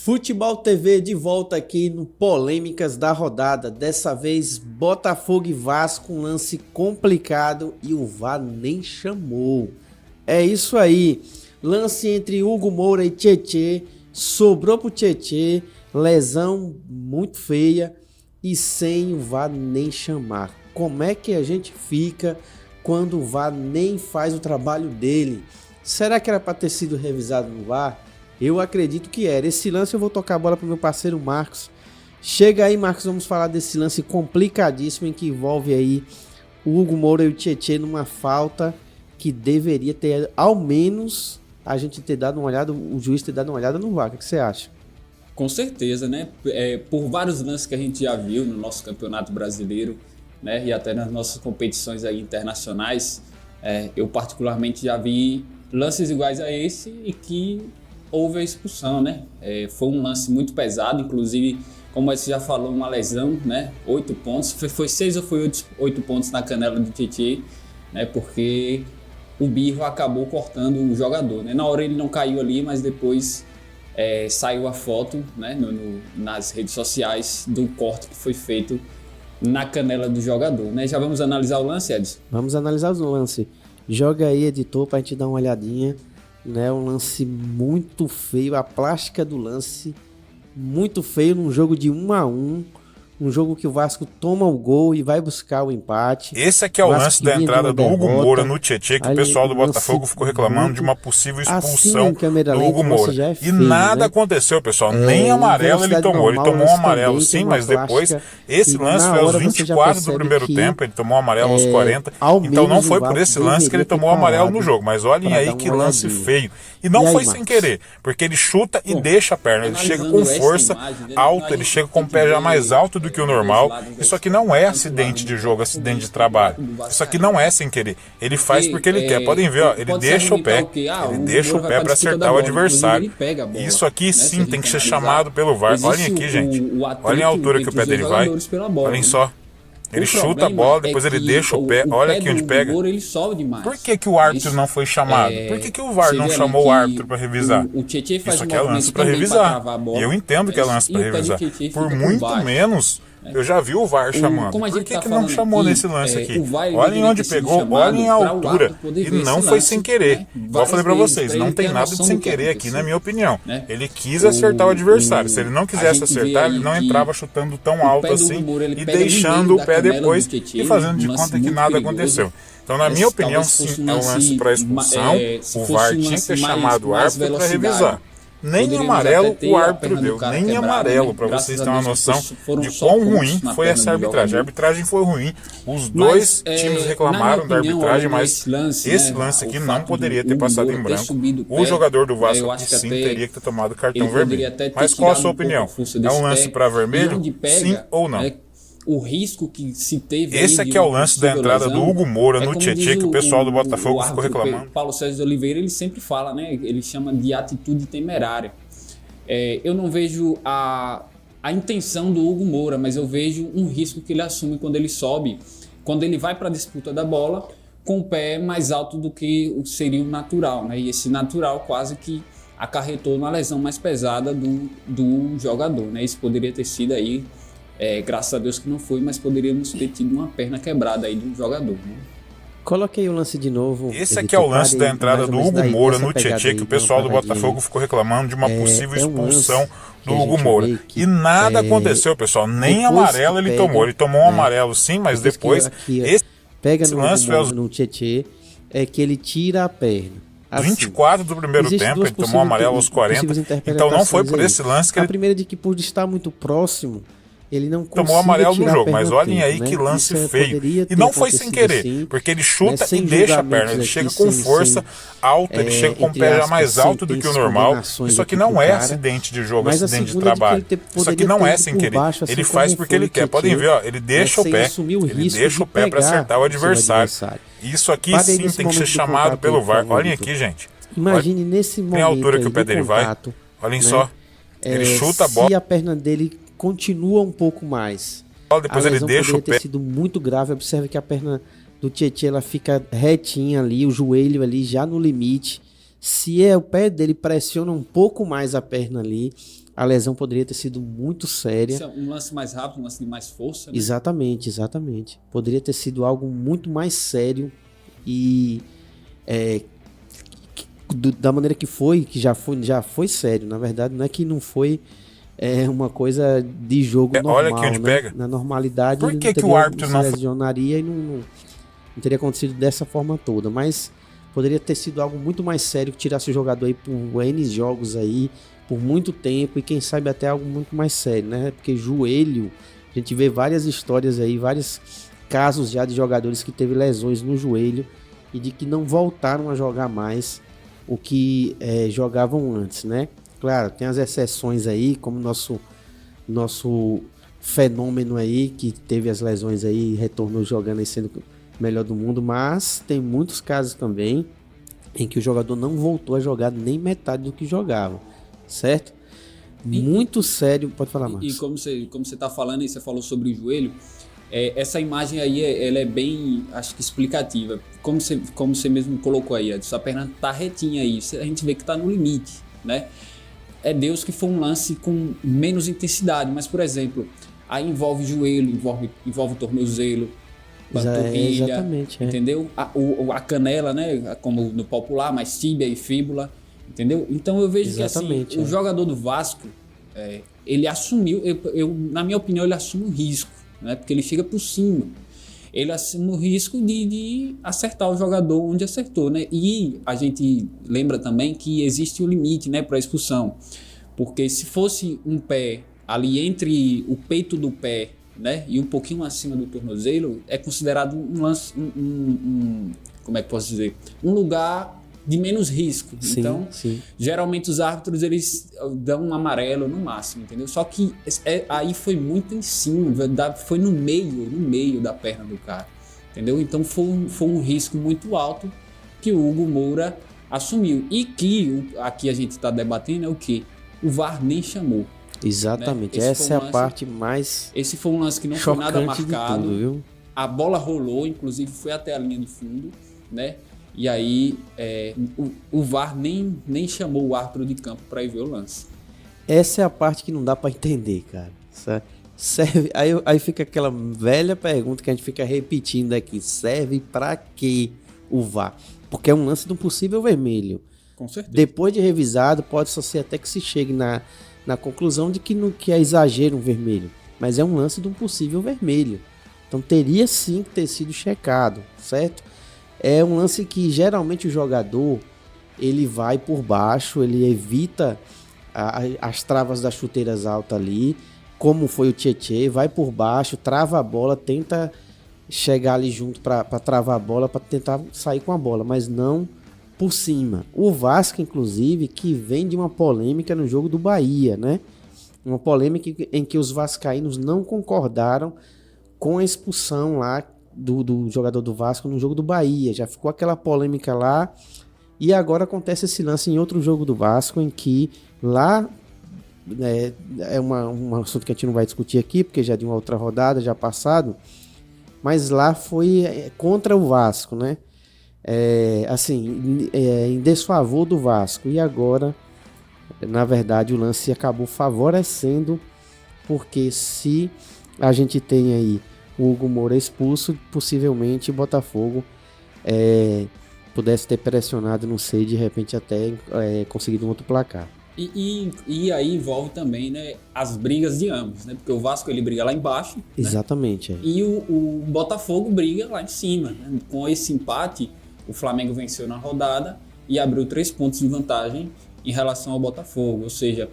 Futebol TV de volta aqui no Polêmicas da Rodada. Dessa vez, Botafogo e Vasco, um lance complicado e o VAR nem chamou. É isso aí. Lance entre Hugo Moura e Tietê. Sobrou pro Tietê. Lesão muito feia e sem o VAR nem chamar. Como é que a gente fica quando o VAR nem faz o trabalho dele? Será que era para ter sido revisado no VAR? Eu acredito que era. Esse lance eu vou tocar a bola pro meu parceiro Marcos. Chega aí, Marcos, vamos falar desse lance complicadíssimo em que envolve aí o Hugo Moura e o Tietê numa falta que deveria ter, ao menos, a gente ter dado uma olhada, o juiz ter dado uma olhada no VAR. O que você acha? Com certeza, né? Por vários lances que a gente já viu no nosso campeonato brasileiro, né? E até nas nossas competições aí internacionais, eu particularmente já vi lances iguais a esse e que houve a expulsão, né? Foi um lance muito pesado, inclusive, como você já falou, uma lesão, né? 8 pontos, foi 6 ou foi 8 pontos na canela do Tietê, né? Porque o birro acabou cortando o jogador, né? Na hora ele não caiu ali, mas depois saiu a foto, né? Nas redes sociais do corte que foi feito na canela do jogador, né? Já vamos analisar o lance, Edson? Vamos analisar o lance. Joga aí, editor, pra gente dar uma olhadinha. Né, um lance muito feio, a plástica do lance muito feio num jogo de 1-1, um jogo que o Vasco toma o gol e vai buscar o empate. Esse aqui é o lance da entrada do Hugo Moura no Tietê, que o pessoal do Botafogo ficou reclamando de uma possível expulsão do Hugo Moura. E nada aconteceu, pessoal, nem amarelo ele tomou um amarelo sim, mas depois, esse lance foi aos 24 do primeiro tempo, ele tomou um amarelo aos 40, então não foi por esse lance que ele tomou um amarelo no jogo, mas olhem aí que lance feio. E não foi sem querer, porque ele chuta e deixa a perna, ele chega com força alta, ele chega com o pé já mais alto do que o normal. Isso aqui não é acidente de jogo, acidente de trabalho. Isso aqui não é sem querer. Ele faz porque ele quer. Podem ver, ó, ele deixa o pé. Ele deixa o pé para acertar o adversário. Isso aqui sim tem que ser chamado pelo VAR. Olhem aqui, gente. Olhem a altura que o pé dele vai. Olhem só. Ele chuta a bola, depois ele deixa o pé. Olha aqui onde pega. Por que o árbitro não foi chamado? Por que o VAR não chamou o árbitro para revisar? Isso aqui é lance para revisar. E eu entendo que é lance para revisar. Por muito menos, eu já vi o VAR chamando. Por que não chamou nesse lance aqui? Olhem onde pegou, olhem a altura. E não foi sem querer. Igual eu falei pra vocês, não tem nada de sem querer aqui, na minha opinião. Ele quis acertar o adversário. Se ele não quisesse acertar, ele não entrava chutando tão alto assim e deixando o pé depois e fazendo de conta que nada aconteceu. Então, na minha opinião, sim, é um lance para expulsão. O VAR tinha que ter chamado o árbitro para revisar. Nem amarelo o árbitro deu, nem amarelo, para vocês terem uma noção de quão ruim foi essa arbitragem. A arbitragem foi ruim, os dois times reclamaram da arbitragem, mas esse lance aqui não poderia ter passado em branco. O jogador do Vasco aqui sim teria que ter tomado cartão vermelho. Mas qual a sua opinião? É um lance para vermelho? Sim ou não? O risco que se teve. Esse aqui é o lance da entrada do Hugo Moura no Tietê, que o pessoal do Botafogo ficou reclamando. Paulo César de Oliveira, ele sempre fala, né? Ele chama de atitude temerária. Eu não vejo a intenção do Hugo Moura, mas eu vejo um risco que ele assume quando ele sobe, quando ele vai para a disputa da bola com o pé mais alto do que seria o natural, né? E esse natural quase que acarretou uma lesão mais pesada do jogador, né? Isso poderia ter sido aí. Graças a Deus que não foi, mas poderíamos ter tido uma perna quebrada aí do jogador, né? Coloquei o lance de novo. Esse aqui é o lance da entrada do Hugo Moura no Tietê, que o pessoal do Botafogo ficou reclamando de uma possível expulsão do Hugo Moura. E nada aconteceu, pessoal. Nem amarelo ele tomou. Ele tomou um amarelo sim, mas depois... Esse lance no Tietê é que ele tira a perna. Assim, 24 do primeiro tempo, ele tomou um amarelo aos 40. Então não foi por esse lance que ele... A primeira de que por estar muito próximo... Ele não tomou amarelo no jogo, mas olhem aí que lance feio. E não foi sem querer, assim, porque ele chuta e deixa a perna, ele chega com força alta, ele chega com o pé já mais alto do que o normal. Isso aqui não é acidente de jogo, acidente de trabalho. Isso aqui não é sem querer. Ele faz porque ele quer. Podem ver, ó, ele deixa o pé, ele deixa o pé para acertar o adversário. Isso aqui sim tem que ser chamado pelo VAR. Olhem aqui, gente. Imagine nesse momento. Tem a altura que o pé dele vai. Olhem só. Ele chuta a bola. Se a perna dele continua um pouco mais. Depois ele deixa o pé. Ter sido muito grave. Observe que a perna do Tietê ela fica retinha ali, o joelho ali já no limite. Se o pé dele pressiona um pouco mais a perna ali, a lesão poderia ter sido muito séria. Isso é um lance mais rápido, um lance de mais força, né? Exatamente. Poderia ter sido algo muito mais sério e da maneira que foi, que já foi sério. Na verdade, não é que não foi uma coisa de jogo normal. Olha que a gente pega. Na normalidade, por que o árbitro não se lesionaria e não teria acontecido dessa forma toda. Mas poderia ter sido algo muito mais sério, que tirasse o jogador aí por N jogos aí, por muito tempo, e quem sabe até algo muito mais sério, né? Porque joelho, a gente vê várias histórias aí, vários casos já de jogadores que teve lesões no joelho e de que não voltaram a jogar mais o que jogavam antes, né? Claro, tem as exceções aí, como nosso fenômeno aí, que teve as lesões aí, retornou jogando e sendo o melhor do mundo, mas tem muitos casos também em que o jogador não voltou a jogar nem metade do que jogava, certo? Muito sério, pode falar, Marcos. E como você tá falando, e você falou sobre o joelho, essa imagem aí, ela é bem, acho que explicativa. Como você mesmo colocou aí, a sua perna tá retinha aí, a gente vê que tá no limite, né? É Deus que foi um lance com menos intensidade, mas, por exemplo, aí envolve joelho, envolve tornozelo, panturrilha, entendeu? A canela, né? Como no popular, mas tíbia e fíbula, entendeu? Então eu vejo que assim, o jogador do Vasco, ele assumiu, na minha opinião, ele assume o risco, né? Porque ele chega por cima. Ele assume o risco de acertar o jogador onde acertou, né? E a gente lembra também que existe um limite, né, para expulsão. Porque se fosse um pé ali entre o peito do pé, né, e um pouquinho acima do tornozelo, é considerado um lance, como é que posso dizer? Um lugar de menos risco. Sim, então, sim. Geralmente os árbitros, eles dão um amarelo no máximo, entendeu? Só que aí foi muito em cima, foi no meio da perna do cara, entendeu? Então foi um risco muito alto que o Hugo Moura assumiu. E que aqui a gente está debatendo é o quê? O VAR nem chamou. Exatamente, né? Essa é a parte mais. Esse foi um lance que não foi nada marcado. Tudo, viu? A bola rolou, inclusive foi até a linha de fundo, né? E aí o VAR nem chamou o árbitro de campo para ir ver o lance. Essa é a parte que não dá para entender, cara. Serve, aí fica aquela velha pergunta que a gente fica repetindo aqui. Serve para quê o VAR? Porque é um lance de um possível vermelho. Com certeza. Depois de revisado, pode só ser até que se chegue na conclusão de que é exagero um vermelho. Mas é um lance de um possível vermelho. Então teria sim que ter sido checado, certo? É um lance que geralmente o jogador ele vai por baixo, ele evita as travas das chuteiras altas ali, como foi o Tietê, vai por baixo, trava a bola, tenta chegar ali junto para travar a bola, para tentar sair com a bola, mas não por cima. O Vasco, inclusive, que vem de uma polêmica no jogo do Bahia, né? Uma polêmica em que os vascaínos não concordaram com a expulsão lá do jogador do Vasco no jogo do Bahia. Já ficou aquela polêmica lá e agora acontece esse lance em outro jogo do Vasco em que lá é um assunto que a gente não vai discutir aqui porque já de uma outra rodada, já passado, mas lá foi contra o Vasco, né? Em desfavor do Vasco, e agora na verdade o lance acabou favorecendo, porque se a gente tem aí o Hugo Moura expulso, possivelmente o Botafogo pudesse ter pressionado, não sei, de repente até conseguido um outro placar. E aí envolve também, né, as brigas de ambos, né? Porque o Vasco ele briga lá embaixo, exatamente, né? E o Botafogo briga lá em cima, né? Com esse empate, o Flamengo venceu na rodada e abriu 3 pontos de vantagem em relação ao Botafogo. Ou seja,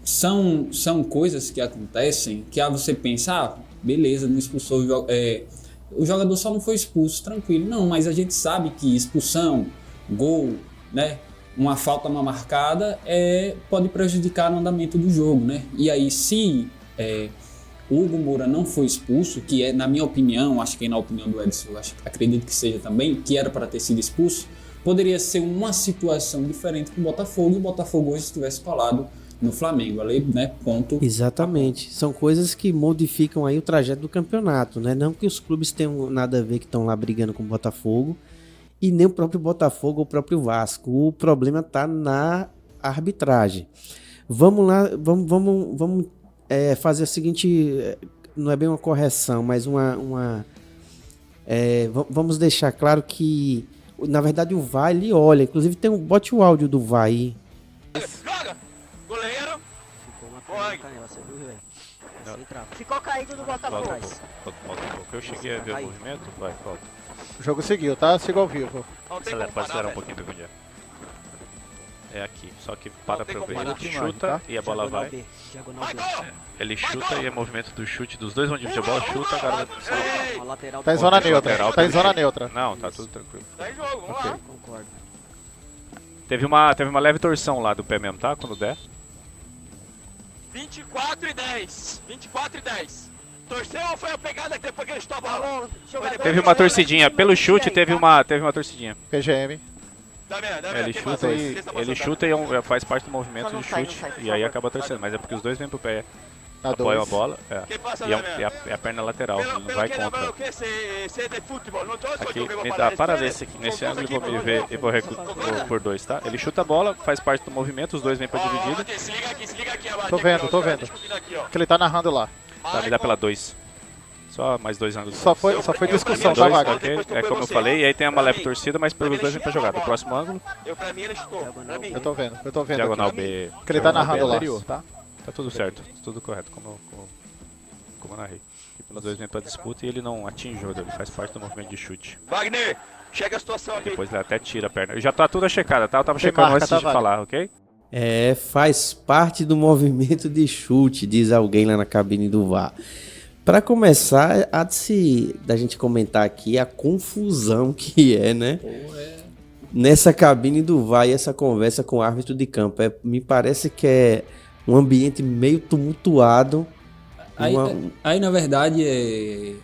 são coisas que acontecem que você pensa, beleza, não expulsou o jogador, só não foi expulso, tranquilo. Não, mas a gente sabe que expulsão, gol, né, uma falta mal marcada pode prejudicar no andamento do jogo, né? E aí, se o Hugo Moura não foi expulso, que na minha opinião, acho que na opinião do Edson, acredito que seja também, que era para ter sido expulso, poderia ser uma situação diferente com o Botafogo, e o Botafogo hoje estivesse colado no Flamengo, ali, né, ponto. Exatamente, são coisas que modificam aí o trajeto do campeonato, né? Não que os clubes tenham nada a ver, que estão lá brigando com o Botafogo, e nem o próprio Botafogo ou o próprio Vasco. O problema está na arbitragem. Vamos lá, vamos fazer a seguinte, não é bem uma correção, mas vamos deixar claro que, na verdade, o VAR, ele olha, inclusive bote o áudio do VAR aí. Joga! Goleiro! Ficou caído no Botafogo. Eu cheguei a ver o movimento, vai, volta. O jogo seguiu, tá? Siga ao vivo. Acelera, pode acelerar um pouquinho, Begundia. É aqui, só que para pra ver. Ele chuta tá? E a bola vai. Ele chuta e é movimento do chute, dos dois vão dividir a bola, chuta, agora tá em zona neutra, tá em zona neutra. Não, tá tudo tranquilo. Tá em jogo, vamos lá. Concordo. Teve uma leve torção lá do pé mesmo, tá? Quando der. 24 e 10. 24 e 10. Torceu ou foi a pegada depois que ele estou a bola? Teve uma torcidinha, pelo chute teve uma torcidinha. PGM. Ele chuta e faz parte do movimento de chute e aí acaba torcendo, mas é porque os dois vêm pro pé. Apoiam a bola, e a perna lateral, ele não vai contra. Aqui, me dá, para desse aqui, nesse ângulo e vou por dois, tá? Ele chuta a bola, faz parte do movimento, os dois vêm pra dividida. Tô vendo. Que ele tá narrando lá. Tá, me dá pela 2. Só mais 2 ângulos. Só foi discussão, tá, Vaga? Okay? É como eu falei, e aí tem uma leve torcida, mas pelos dois vem pra jogar. No próximo ângulo. Eu tô vendo. Diagonal aqui. B. Que ele tá narrando lá. Tá? Tá tudo certo, tudo correto, como eu narrei. E pelos dois vem pra disputa e ele não atinge o jogador, ele faz parte do movimento de chute. Wagner, chega a situação aqui. Depois ele até tira a perna. Já tá tudo checada, tá? Eu tava checando antes de falar, ok? Faz parte do movimento de chute, diz alguém lá na cabine do VAR. Para começar, há da gente comentar aqui a confusão que é, né? Nessa cabine do VAR e essa conversa com o árbitro de campo. Me parece que é um ambiente meio tumultuado. Aí na verdade,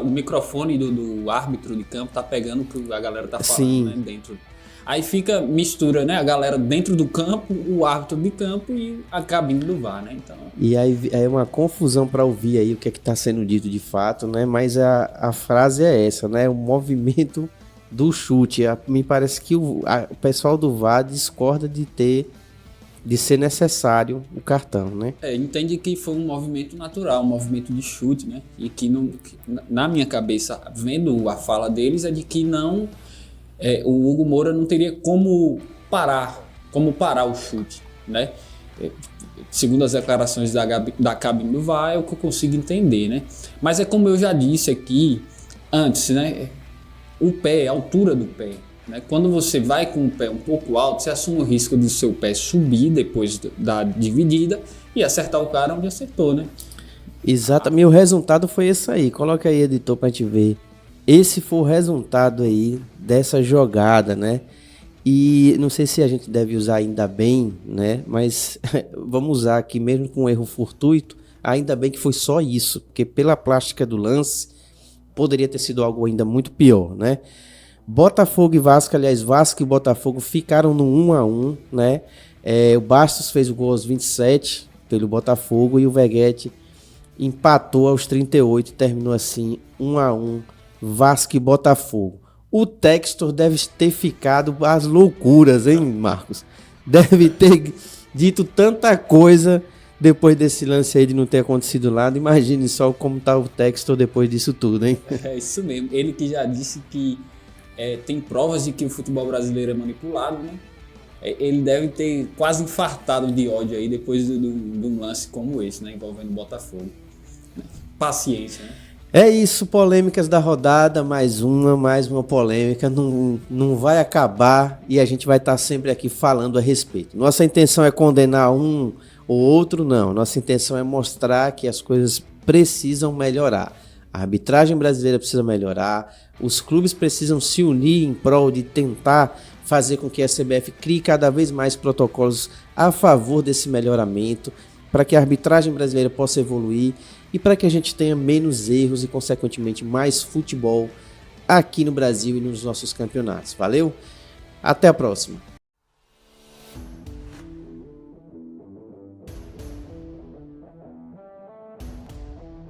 o microfone do árbitro de campo tá pegando o que a galera tá falando, né, dentro. Aí fica, mistura, né, a galera dentro do campo, o árbitro de campo e a cabine do VAR, né, então... E aí é uma confusão para ouvir aí o que é que tá sendo dito de fato, né, mas a frase é essa, né, o movimento do chute. Me parece que o pessoal do VAR discorda de ser necessário o cartão, né? Entende que foi um movimento natural, um movimento de chute, né, e que na minha cabeça, vendo a fala deles, é de que não... o Hugo Moura não teria como parar o chute, né? Segundo as declarações da cabine do VAR, é o que eu consigo entender, né? Mas é como eu já disse aqui antes, né? O pé, a altura do pé, né? Quando você vai com o pé um pouco alto, você assume o risco de seu pé subir depois da dividida e acertar o cara onde acertou, né? Exatamente, o resultado foi esse aí. Coloca aí, editor, pra gente ver. Esse foi o resultado aí dessa jogada, né? E não sei se a gente deve usar ainda bem, né? Mas vamos usar aqui mesmo com um erro fortuito. Ainda bem que foi só isso, porque pela plástica do lance poderia ter sido algo ainda muito pior, né? Botafogo e Vasco, aliás, Vasco e Botafogo ficaram no 1-1, né? O Bastos fez o gol aos 27 pelo Botafogo e o Veguete empatou aos 38, terminou assim 1-1. Vasco e Botafogo. O Textor deve ter ficado às loucuras, hein, Marcos? Deve ter dito tanta coisa depois desse lance aí de não ter acontecido nada. Imagine só como tá o Textor depois disso tudo, hein? É isso mesmo. Ele que já disse que tem provas de que o futebol brasileiro é manipulado, né? Ele deve ter quase infartado de ódio aí depois de um lance como esse, né? Envolvendo o Botafogo. Paciência, né? É isso, polêmicas da rodada, mais uma polêmica, não vai acabar e a gente vai estar sempre aqui falando a respeito. Nossa intenção é condenar um ou outro, não. Nossa intenção é mostrar que as coisas precisam melhorar. A arbitragem brasileira precisa melhorar, os clubes precisam se unir em prol de tentar fazer com que a CBF crie cada vez mais protocolos a favor desse melhoramento, para que a arbitragem brasileira possa evoluir e para que a gente tenha menos erros e, consequentemente, mais futebol aqui no Brasil e nos nossos campeonatos. Valeu? Até a próxima!